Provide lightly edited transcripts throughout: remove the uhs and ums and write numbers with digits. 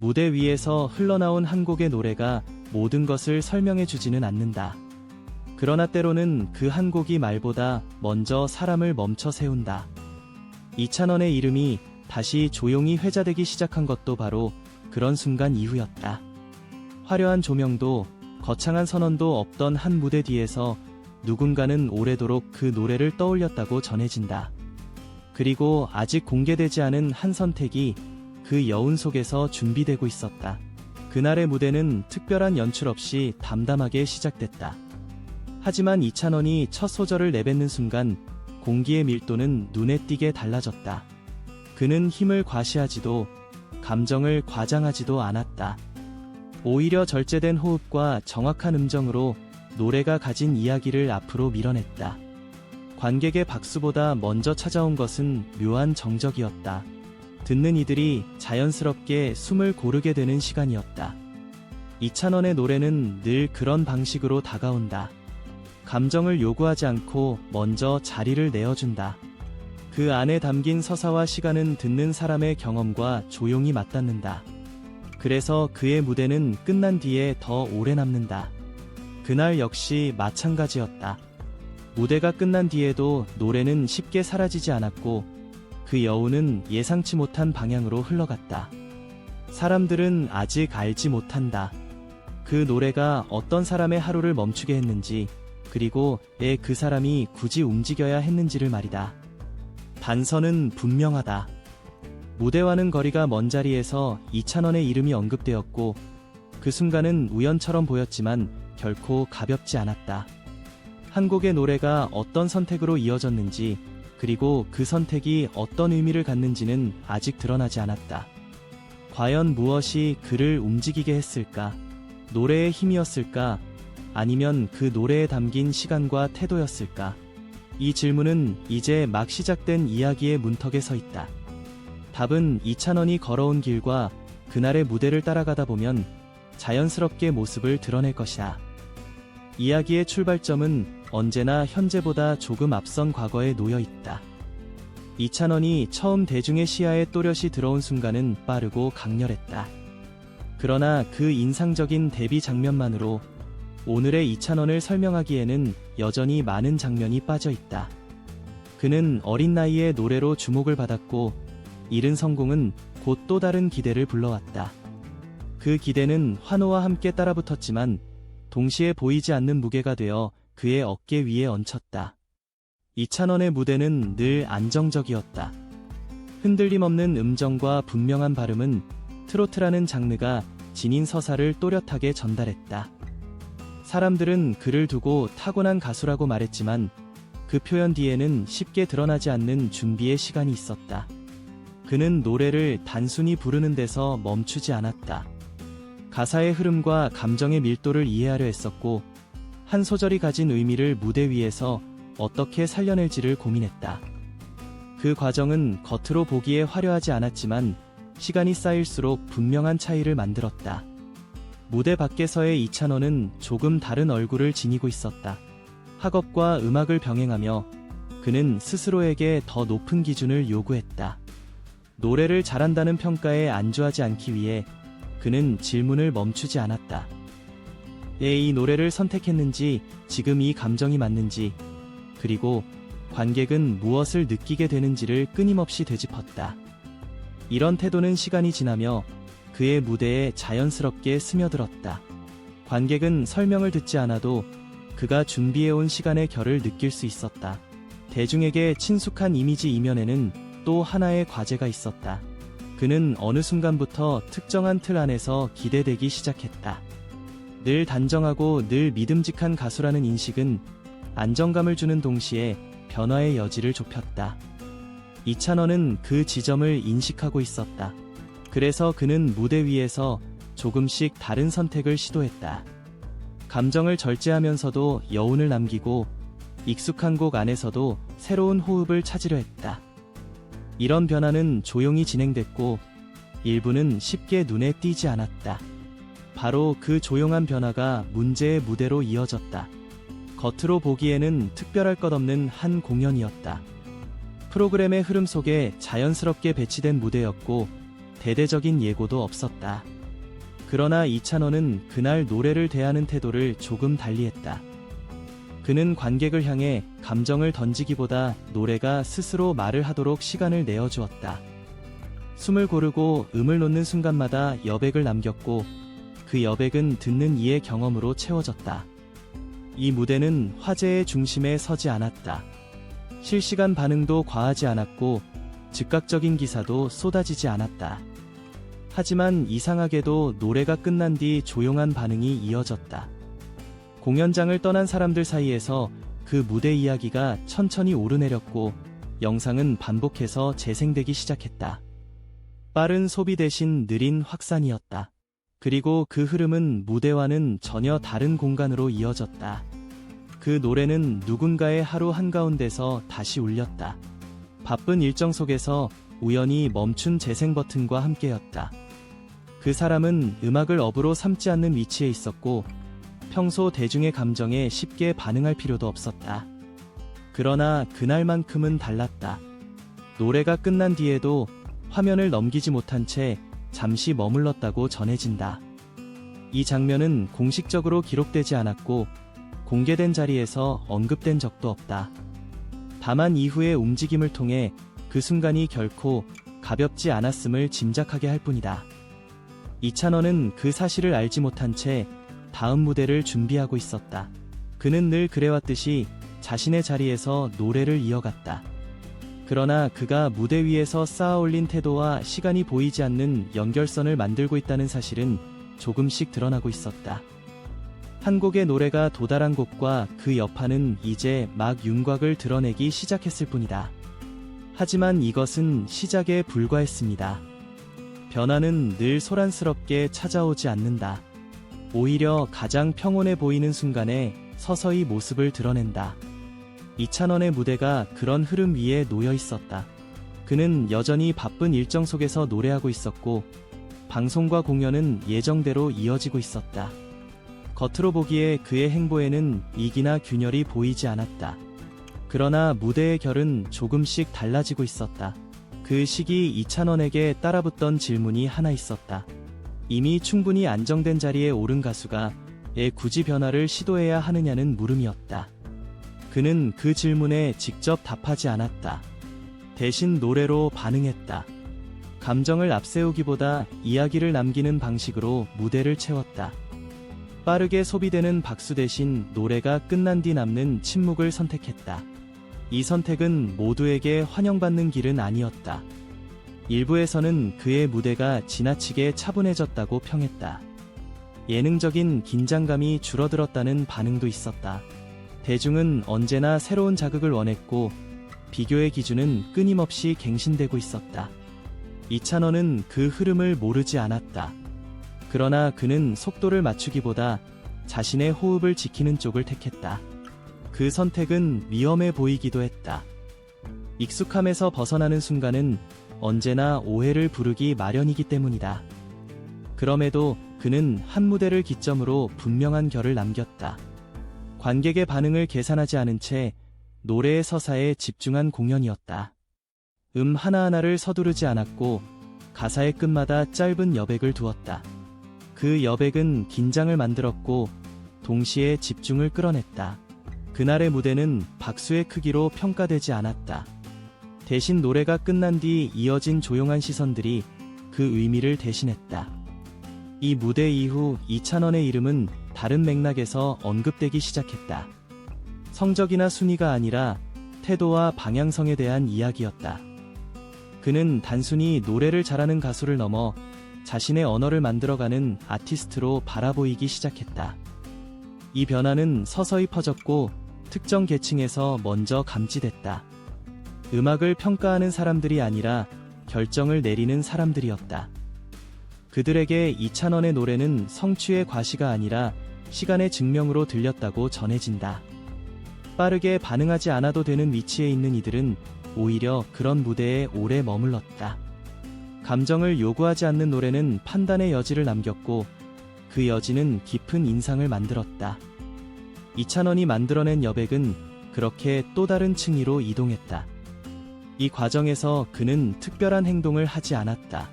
무대 위에서 흘러나온 한 곡의 노래가 모든 것을 설명해 주지는 않는다. 그러나 때로는 그 한 곡이 말보다 먼저 사람을 멈춰 세운다. 이찬원의 이름이 다시 조용히 회자되기 시작한 것도 바로 그런 순간 이후였다. 화려한 조명도 거창한 선언도 없던 한 무대 뒤에서 누군가는 오래도록 그 노래를 떠올렸다고 전해진다. 그리고 아직 공개되지 않은 한 선택이 그 여운 속에서 준비되고 있었다. 그날의 무대는 특별한 연출 없이 담담하게 시작됐다. 하지만 이찬원이 첫 소절을 내뱉는 순간 공기의 밀도는 눈에 띄게 달라졌다. 그는 힘을 과시하지도 감정을 과장하지도 않았다. 오히려 절제된 호흡과 정확한 음정으로 노래가 가진 이야기를 앞으로 밀어냈다. 관객의 박수보다 먼저 찾아온 것은 묘한 정적이었다. 듣는 이들이 자연스럽게 숨을 고르게 되는 시간이었다. 이찬원의 노래는 늘 그런 방식으로 다가온다. 감정을 요구하지 않고 먼저 자리를 내어준다. 그 안에 담긴 서사와 시간은 듣는 사람의 경험과 조용히 맞닿는다. 그래서 그의 무대는 끝난 뒤에 더 오래 남는다. 그날 역시 마찬가지였다. 무대가 끝난 뒤에도 노래는 쉽게 사라지지 않았고 그 여운은 예상치 못한 방향으로 흘러갔다. 사람들은 아직 알지 못한다. 그 노래가 어떤 사람의 하루를 멈추게 했는지, 그리고 왜 그 사람이 굳이 움직여야 했는지를 말이다. 단서는 분명하다. 무대와는 거리가 먼 자리에서 이찬원의 이름이 언급되었고 그 순간은 우연처럼 보였지만 결코 가볍지 않았다. 한 곡의 노래가 어떤 선택으로 이어졌는지, 그리고 그 선택이 어떤 의미를 갖는지는 아직 드러나지 않았다. 과연 무엇이 그를 움직이게 했을까? 노래의 힘이었을까? 아니면 그 노래에 담긴 시간과 태도였을까? 이 질문은 이제 막 시작된 이야기의 문턱에 서 있다. 답은 이찬원이 걸어온 길과 그날의 무대를 따라가다 보면 자연스럽게 모습을 드러낼 것이다. 이야기의 출발점은 언제나 현재보다 조금 앞선 과거에 놓여 있다. 이찬원이 처음 대중의 시야에 또렷이 들어온 순간은 빠르고 강렬했다. 그러나 그 인상적인 데뷔 장면만으로 오늘의 이찬원을 설명하기에는 여전히 많은 장면이 빠져 있다. 그는 어린 나이에 노래로 주목을 받았고 이른 성공은 곧 또 다른 기대를 불러왔다. 그 기대는 환호와 함께 따라붙었지만 동시에 보이지 않는 무게가 되어 그의 어깨 위에 얹혔다. 이찬원의 무대는 늘 안정적이었다. 흔들림 없는 음정과 분명한 발음은 트로트라는 장르가 지닌 서사를 또렷하게 전달했다. 사람들은 그를 두고 타고난 가수라고 말했지만 그 표현 뒤에는 쉽게 드러나지 않는 준비의 시간이 있었다. 그는 노래를 단순히 부르는 데서 멈추지 않았다. 가사의 흐름과 감정의 밀도를 이해하려 했었고 한 소절이 가진 의미를 무대 위에서 어떻게 살려낼지를 고민했다. 그 과정은 겉으로 보기에 화려하지 않았지만 시간이 쌓일수록 분명한 차이를 만들었다. 무대 밖에서의 이찬원은 조금 다른 얼굴을 지니고 있었다. 학업과 음악을 병행하며 그는 스스로에게 더 높은 기준을 요구했다. 노래를 잘한다는 평가에 안주하지 않기 위해 그는 질문을 멈추지 않았다. 왜 이 노래를 선택했는지, 지금 이 감정이 맞는지, 그리고 관객은 무엇을 느끼게 되는지를 끊임없이 되짚었다. 이런 태도는 시간이 지나며 그의 무대에 자연스럽게 스며들었다. 관객은 설명을 듣지 않아도 그가 준비해온 시간의 결을 느낄 수 있었다. 대중에게 친숙한 이미지 이면에는 또 하나의 과제가 있었다. 그는 어느 순간부터 특정한 틀 안에서 기대되기 시작했다. 늘 단정하고 늘 믿음직한 가수라는 인식은 안정감을 주는 동시에 변화의 여지를 좁혔다. 이찬원은 그 지점을 인식하고 있었다. 그래서 그는 무대 위에서 조금씩 다른 선택을 시도했다. 감정을 절제하면서도 여운을 남기고 익숙한 곡 안에서도 새로운 호흡을 찾으려 했다. 이런 변화는 조용히 진행됐고 일부는 쉽게 눈에 띄지 않았다. 바로 그 조용한 변화가 문제의 무대로 이어졌다. 겉으로 보기에는 특별할 것 없는 한 공연이었다. 프로그램의 흐름 속에 자연스럽게 배치된 무대였고 대대적인 예고도 없었다. 그러나 이찬원은 그날 노래를 대하는 태도를 조금 달리했다. 그는 관객을 향해 감정을 던지기보다 노래가 스스로 말을 하도록 시간을 내어주었다. 숨을 고르고 음을 놓는 순간마다 여백을 남겼고 그 여백은 듣는 이의 경험으로 채워졌다. 이 무대는 화제의 중심에 서지 않았다. 실시간 반응도 과하지 않았고 즉각적인 기사도 쏟아지지 않았다. 하지만 이상하게도 노래가 끝난 뒤 조용한 반응이 이어졌다. 공연장을 떠난 사람들 사이에서 그 무대 이야기가 천천히 오르내렸고 영상은 반복해서 재생되기 시작했다. 빠른 소비 대신 느린 확산이었다. 그리고 그 흐름은 무대와는 전혀 다른 공간으로 이어졌다. 그 노래는 누군가의 하루 한가운데서 다시 울렸다. 바쁜 일정 속에서 우연히 멈춘 재생 버튼과 함께였다. 그 사람은 음악을 업으로 삼지 않는 위치에 있었고 평소 대중의 감정에 쉽게 반응할 필요도 없었다. 그러나 그날만큼은 달랐다. 노래가 끝난 뒤에도 화면을 넘기지 못한 채 잠시 머물렀다고 전해진다. 이 장면은 공식적으로 기록되지 않았고 공개된 자리에서 언급된 적도 없다. 다만 이후의 움직임을 통해 그 순간이 결코 가볍지 않았음을 짐작하게 할 뿐이다. 이찬원은 그 사실을 알지 못한 채 다음 무대를 준비하고 있었다. 그는 늘 그래왔듯이 자신의 자리에서 노래를 이어갔다. 그러나 그가 무대 위에서 쌓아올린 태도와 시간이 보이지 않는 연결선을 만들고 있다는 사실은 조금씩 드러나고 있었다. 한 곡의 노래가 도달한 곳과 그 여파는 이제 막 윤곽을 드러내기 시작했을 뿐이다. 하지만 이것은 시작에 불과했습니다. 변화는 늘 소란스럽게 찾아오지 않는다. 오히려 가장 평온해 보이는 순간에 서서히 모습을 드러낸다. 이찬원의 무대가 그런 흐름 위에 놓여 있었다. 그는 여전히 바쁜 일정 속에서 노래하고 있었고 방송과 공연은 예정대로 이어지고 있었다. 겉으로 보기에 그의 행보에는 이기나 균열이 보이지 않았다. 그러나 무대의 결은 조금씩 달라지고 있었다. 그 시기 이찬원에게 따라붙던 질문이 하나 있었다. 이미 충분히 안정된 자리에 오른 가수가 왜 굳이 변화를 시도해야 하느냐는 물음이었다. 그는 그 질문에 직접 답하지 않았다. 대신 노래로 반응했다. 감정을 앞세우기보다 이야기를 남기는 방식으로 무대를 채웠다. 빠르게 소비되는 박수 대신 노래가 끝난 뒤 남는 침묵을 선택했다. 이 선택은 모두에게 환영받는 길은 아니었다. 일부에서는 그의 무대가 지나치게 차분해졌다고 평했다. 예능적인 긴장감이 줄어들었다는 반응도 있었다. 대중은 언제나 새로운 자극을 원했고 비교의 기준은 끊임없이 갱신되고 있었다. 이찬원은 그 흐름을 모르지 않았다. 그러나 그는 속도를 맞추기보다 자신의 호흡을 지키는 쪽을 택했다. 그 선택은 위험해 보이기도 했다. 익숙함에서 벗어나는 순간은 언제나 오해를 부르기 마련이기 때문이다. 그럼에도 그는 한 무대를 기점으로 분명한 결을 남겼다. 관객의 반응을 계산하지 않은 채 노래의 서사에 집중한 공연이었다. 하나하나를 서두르지 않았고 가사의 끝마다 짧은 여백을 두었다. 그 여백은 긴장을 만들었고 동시에 집중을 끌어냈다. 그날의 무대는 박수의 크기로 평가되지 않았다. 대신 노래가 끝난 뒤 이어진 조용한 시선들이 그 의미를 대신했다. 이 무대 이후 이찬원의 이름은 다른 맥락에서 언급되기 시작했다. 성적이나 순위가 아니라 태도와 방향성에 대한 이야기였다. 그는 단순히 노래를 잘하는 가수를 넘어 자신의 언어를 만들어가는 아티스트로 바라보이기 시작했다. 이 변화는 서서히 퍼졌고 특정 계층에서 먼저 감지됐다. 음악을 평가하는 사람들이 아니라 결정을 내리는 사람들이었다. 그들에게 이찬원의 노래는 성취의 과시가 아니라 시간의 증명으로 들렸다고 전해진다. 빠르게 반응하지 않아도 되는 위치에 있는 이들은 오히려 그런 무대에 오래 머물렀다. 감정을 요구하지 않는 노래는 판단의 여지를 남겼고 그 여지는 깊은 인상을 만들었다. 이찬원이 만들어낸 여백은 그렇게 또 다른 층위로 이동했다. 이 과정에서 그는 특별한 행동을 하지 않았다.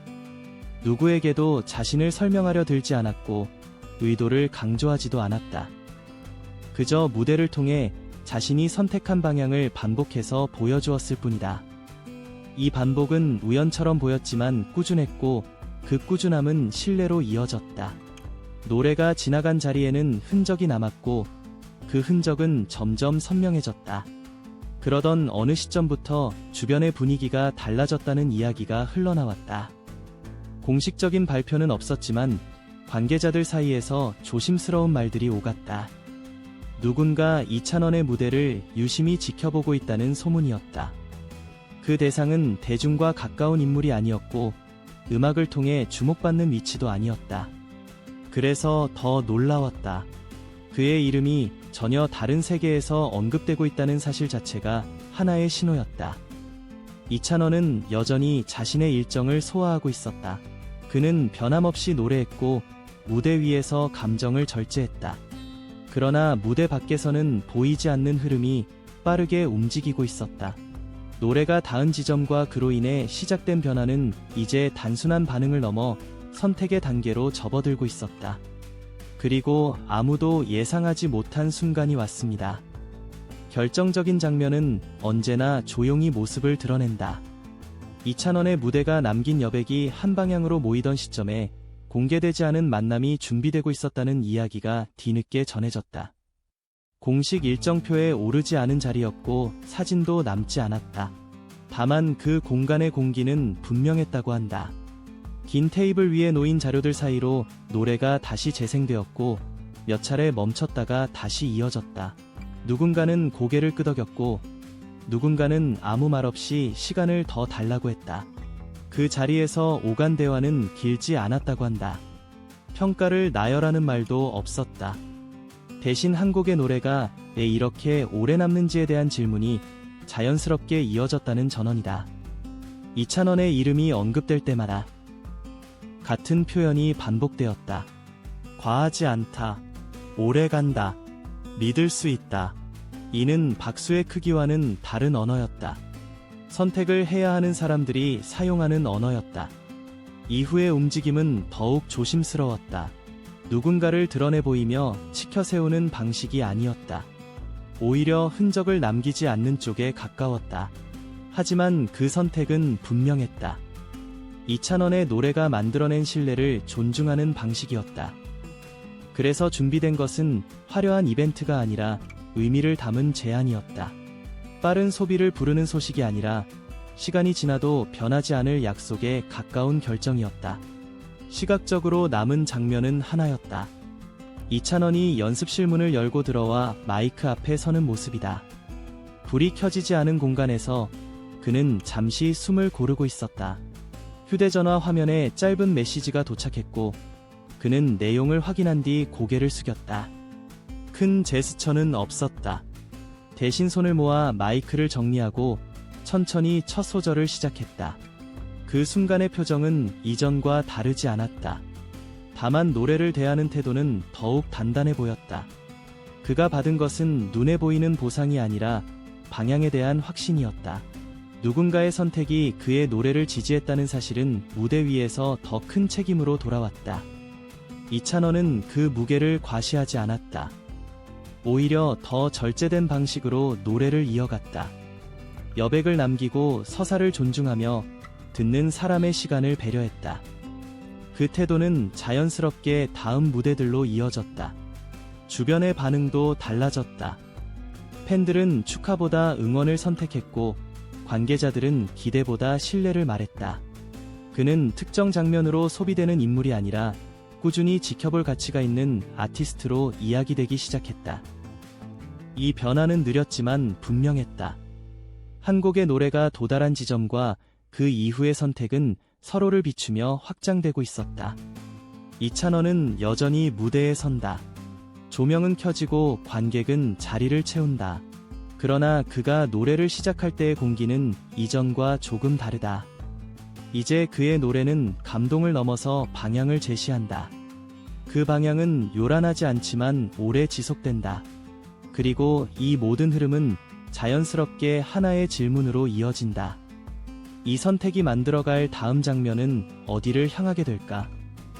누구에게도 자신을 설명하려 들지 않았고 의도를 강조하지도 않았다. 그저 무대를 통해 자신이 선택한 방향을 반복해서 보여주었을 뿐이다. 이 반복은 우연처럼 보였지만 꾸준했고 그 꾸준함은 신뢰로 이어졌다. 노래가 지나간 자리에는 흔적이 남았고 그 흔적은 점점 선명해졌다. 그러던 어느 시점부터 주변의 분위기가 달라졌다는 이야기가 흘러나왔다. 공식적인 발표는 없었지만 관계자들 사이에서 조심스러운 말들이 오갔다. 누군가 이찬원의 무대를 유심히 지켜보고 있다는 소문이었다. 그 대상은 대중과 가까운 인물이 아니었고 음악을 통해 주목받는 위치도 아니었다. 그래서 더 놀라웠다. 그의 이름이 전혀 다른 세계에서 언급되고 있다는 사실 자체가 하나의 신호였다. 이찬원은 여전히 자신의 일정을 소화하고 있었다. 그는 변함없이 노래했고 무대 위에서 감정을 절제했다. 그러나 무대 밖에서는 보이지 않는 흐름이 빠르게 움직이고 있었다. 노래가 닿은 지점과 그로 인해 시작된 변화는 이제 단순한 반응을 넘어 선택의 단계로 접어들고 있었다. 그리고 아무도 예상하지 못한 순간이 왔습니다. 결정적인 장면은 언제나 조용히 모습을 드러낸다. 이찬원의 무대가 남긴 여백이 한 방향으로 모이던 시점에 공개되지 않은 만남이 준비되고 있었다는 이야기가 뒤늦게 전해졌다. 공식 일정표에 오르지 않은 자리였고 사진도 남지 않았다. 다만 그 공간의 공기는 분명했다고 한다. 긴 테이블 위에 놓인 자료들 사이로 노래가 다시 재생되었고 몇 차례 멈췄다가 다시 이어졌다. 누군가는 고개를 끄덕였고 누군가는 아무 말 없이 시간을 더 달라고 했다. 그 자리에서 오간 대화는 길지 않았다고 한다. 평가를 나열하는 말도 없었다. 대신 한 곡의 노래가 왜 이렇게 오래 남는지에 대한 질문이 자연스럽게 이어졌다는 전언이다. 이찬원의 이름이 언급될 때마다 같은 표현이 반복되었다. 과하지 않다. 오래 간다. 믿을 수 있다. 이는 박수의 크기와는 다른 언어였다. 선택을 해야 하는 사람들이 사용하는 언어였다. 이후의 움직임은 더욱 조심스러웠다. 누군가를 드러내 보이며 치켜세우는 방식이 아니었다. 오히려 흔적을 남기지 않는 쪽에 가까웠다. 하지만 그 선택은 분명했다. 이찬원의 노래가 만들어낸 신뢰를 존중하는 방식이었다. 그래서 준비된 것은 화려한 이벤트가 아니라 의미를 담은 제안이었다. 빠른 소비를 부르는 소식이 아니라 시간이 지나도 변하지 않을 약속에 가까운 결정이었다. 시각적으로 남은 장면은 하나였다. 이찬원이 연습실 문을 열고 들어와 마이크 앞에 서는 모습이다. 불이 켜지지 않은 공간에서 그는 잠시 숨을 고르고 있었다. 휴대전화 화면에 짧은 메시지가 도착했고 그는 내용을 확인한 뒤 고개를 숙였다. 큰 제스처는 없었다. 대신 손을 모아 마이크를 정리하고 천천히 첫 소절을 시작했다. 그 순간의 표정은 이전과 다르지 않았다. 다만 노래를 대하는 태도는 더욱 단단해 보였다. 그가 받은 것은 눈에 보이는 보상이 아니라 방향에 대한 확신이었다. 누군가의 선택이 그의 노래를 지지했다는 사실은 무대 위에서 더 큰 책임으로 돌아왔다. 이찬원은 그 무게를 과시하지 않았다. 오히려 더 절제된 방식으로 노래를 이어갔다. 여백을 남기고 서사를 존중하며 듣는 사람의 시간을 배려했다. 그 태도는 자연스럽게 다음 무대들로 이어졌다. 주변의 반응도 달라졌다. 팬들은 축하보다 응원을 선택했고 관계자들은 기대보다 신뢰를 말했다. 그는 특정 장면으로 소비되는 인물이 아니라 꾸준히 지켜볼 가치가 있는 아티스트로 이야기되기 시작했다. 이 변화는 느렸지만 분명했다. 한 곡의 노래가 도달한 지점과 그 이후의 선택은 서로를 비추며 확장되고 있었다. 이찬원은 여전히 무대에 선다. 조명은 켜지고 관객은 자리를 채운다. 그러나 그가 노래를 시작할 때의 공기는 이전과 조금 다르다. 이제 그의 노래는 감동을 넘어서 방향을 제시한다. 그 방향은 요란하지 않지만 오래 지속된다. 그리고 이 모든 흐름은 자연스럽게 하나의 질문으로 이어진다. 이 선택이 만들어갈 다음 장면은 어디를 향하게 될까?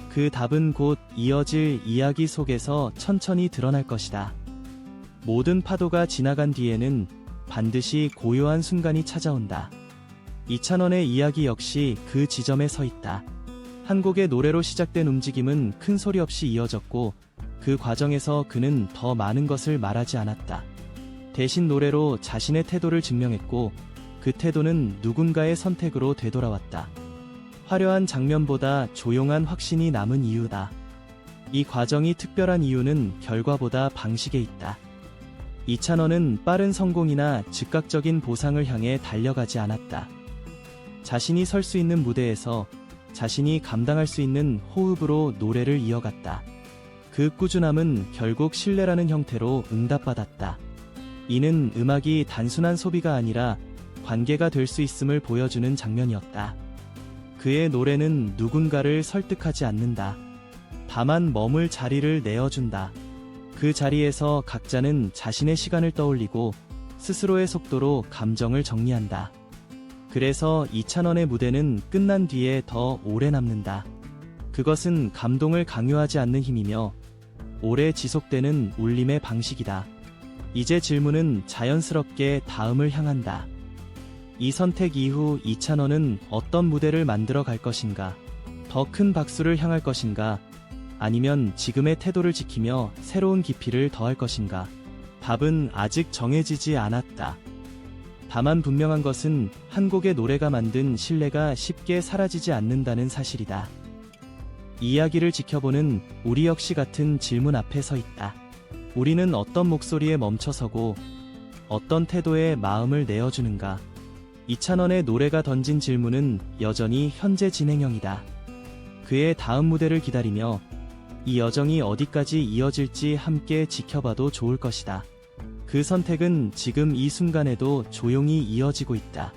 그 답은 곧 이어질 이야기 속에서 천천히 드러날 것이다. 모든 파도가 지나간 뒤에는 반드시 고요한 순간이 찾아온다. 이찬원의 이야기 역시 그 지점에 서 있다. 한 곡의 노래로 시작된 움직임은 큰 소리 없이 이어졌고 그 과정에서 그는 더 많은 것을 말하지 않았다. 대신 노래로 자신의 태도를 증명했고 그 태도는 누군가의 선택으로 되돌아왔다. 화려한 장면보다 조용한 확신이 남은 이유다. 이 과정이 특별한 이유는 결과보다 방식에 있다. 이찬원은 빠른 성공이나 즉각적인 보상을 향해 달려가지 않았다. 자신이 설 수 있는 무대에서 자신이 감당할 수 있는 호흡으로 노래를 이어갔다. 그 꾸준함은 결국 신뢰라는 형태로 응답받았다. 이는 음악이 단순한 소비가 아니라 관계가 될 수 있음을 보여주는 장면이었다. 그의 노래는 누군가를 설득하지 않는다. 다만 머물 자리를 내어준다. 그 자리에서 각자는 자신의 시간을 떠올리고 스스로의 속도로 감정을 정리한다. 그래서 이찬원의 무대는 끝난 뒤에 더 오래 남는다. 그것은 감동을 강요하지 않는 힘이며 오래 지속되는 울림의 방식이다. 이제 질문은 자연스럽게 다음을 향한다. 이 선택 이후 이찬원은 어떤 무대를 만들어 갈 것인가? 더 큰 박수를 향할 것인가? 아니면 지금의 태도를 지키며 새로운 깊이를 더할 것인가? 답은 아직 정해지지 않았다. 다만 분명한 것은 한 곡의 노래가 만든 신뢰가 쉽게 사라지지 않는다는 사실이다. 이야기를 지켜보는 우리 역시 같은 질문 앞에 서 있다. 우리는 어떤 목소리에 멈춰서고 어떤 태도에 마음을 내어주는가? 이찬원의 노래가 던진 질문은 여전히 현재 진행형이다. 그의 다음 무대를 기다리며 이 여정이 어디까지 이어질지 함께 지켜봐도 좋을 것이다. 그 선택은 지금 이 순간에도 조용히 이어지고 있다.